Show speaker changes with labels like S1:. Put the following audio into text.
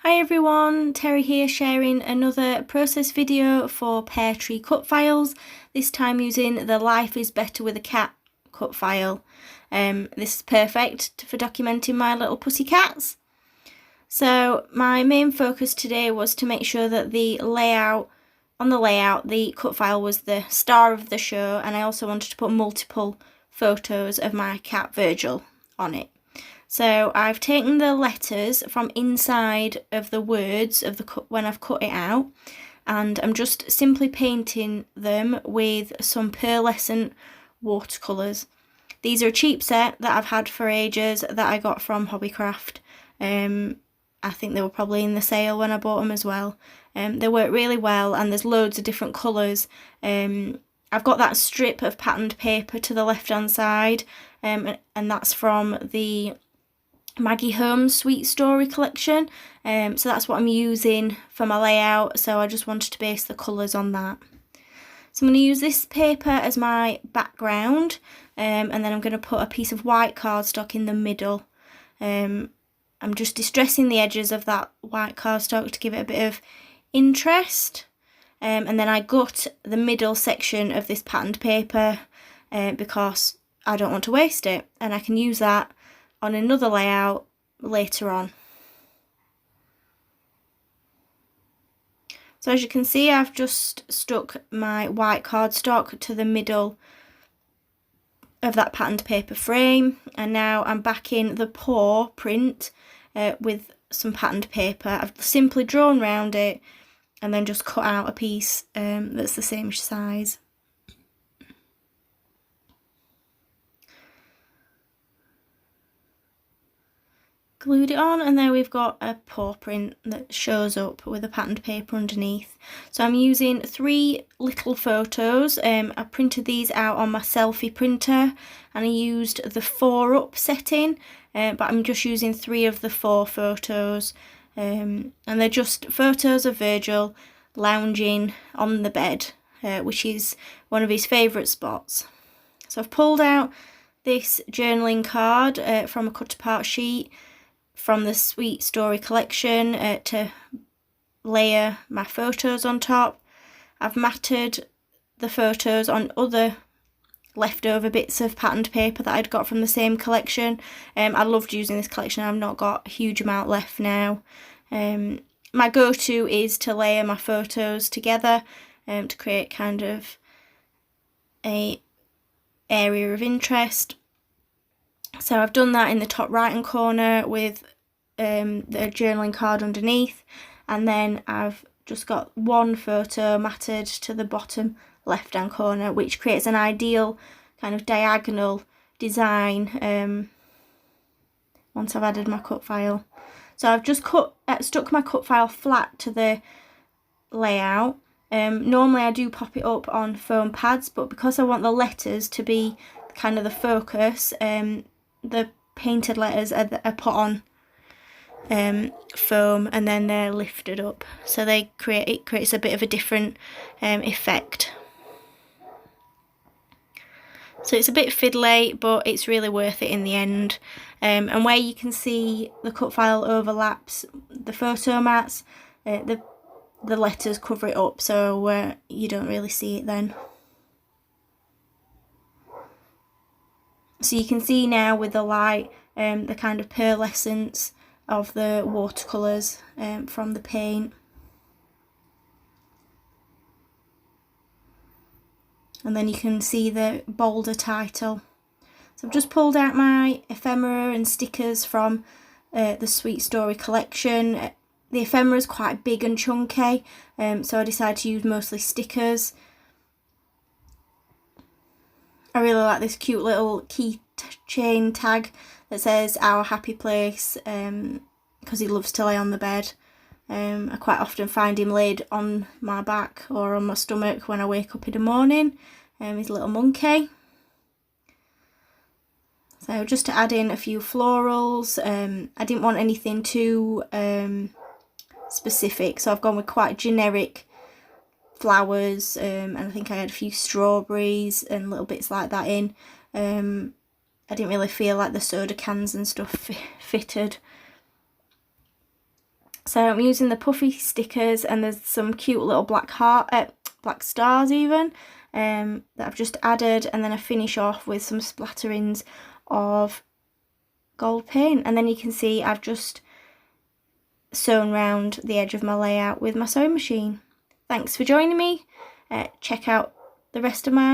S1: Hi everyone, Terry here sharing another process video for Peartree cut files, this time using the Life is Better with a Cat cut file. This is perfect for documenting my little pussy cats. So my main focus today was to make sure that the layout, the cut file was the star of the show, and I also wanted to put multiple photos of my cat Virgil on it. So I've taken the letters from inside of the words of the when I've cut it out, and I'm just simply painting them with some pearlescent watercolours. These are a cheap set that I've had for ages that I got from Hobbycraft. I think they were probably in the sale when I bought them as well. They work really well, and there's loads of different colours. I've got that strip of patterned paper to the left hand side, and that's from the Maggie Holmes Sweet Story collection, so that's what I'm using for my layout, so I just wanted to base the colours on that. So I'm going to use this paper as my background, and then I'm going to put a piece of white cardstock in the middle. I'm just distressing the edges of that white cardstock to give it a bit of interest, and then I gut the middle section of this patterned paper because I don't want to waste it, and I can use that on another layout later on. So as you can see, I've just stuck my white cardstock to the middle of that patterned paper frame, and now I'm backing the paw print with some patterned paper. I've simply drawn around it and then just cut out a piece that's the same size. Glued it on, and there we've got a paw print that shows up with a patterned paper underneath. So I'm using 3 little photos. I printed these out on my selfie printer, and I used the 4-up setting, but I'm just using 3 of the 4 photos, and they're just photos of Virgil lounging on the bed, which is one of his favourite spots. So I've pulled out this journaling card from a cut apart sheet from the Sweet Story collection to layer my photos on top. I've matted the photos on other leftover bits of patterned paper that I'd got from the same collection. I loved using this collection. I've not got a huge amount left now. My go-to is to layer my photos together to create kind of a area of interest. So I've done that in the top right hand corner with the journaling card underneath, and then I've just got one photo matted to the bottom left hand corner, which creates an ideal kind of diagonal design once I've added my cut file. So I've just stuck my cut file flat to the layout. Normally I do pop it up on foam pads, but because I want the letters to be kind of the focus, the painted letters are put on foam, and then they're lifted up, so it creates a bit of a different effect. So it's a bit fiddly, but it's really worth it in the end. And where you can see the cut file overlaps the photo mats, the letters cover it up, so you don't really see it then. So you can see now with the light the kind of pearlescence of the watercolours from the paint. And then you can see the bolder title. So I've just pulled out my ephemera and stickers from the Sweet Story collection. The ephemera is quite big and chunky, so I decided to use mostly stickers. I really like this cute little keychain tag that says "Our Happy Place" because he loves to lay on the bed. I quite often find him laid on my back or on my stomach when I wake up in the morning. He's a little monkey. So just to add in a few florals, I didn't want anything too specific, so I've gone with quite generic flowers, and I think I had a few strawberries and little bits like that in. I didn't really feel like the soda cans and stuff fitted. So I'm using the puffy stickers, and there's some cute little black stars even, that I've just added, and then I finish off with some splatterings of gold paint, and then you can see I've just sewn round the edge of my layout with my sewing machine. Thanks for joining me. Check out the rest of my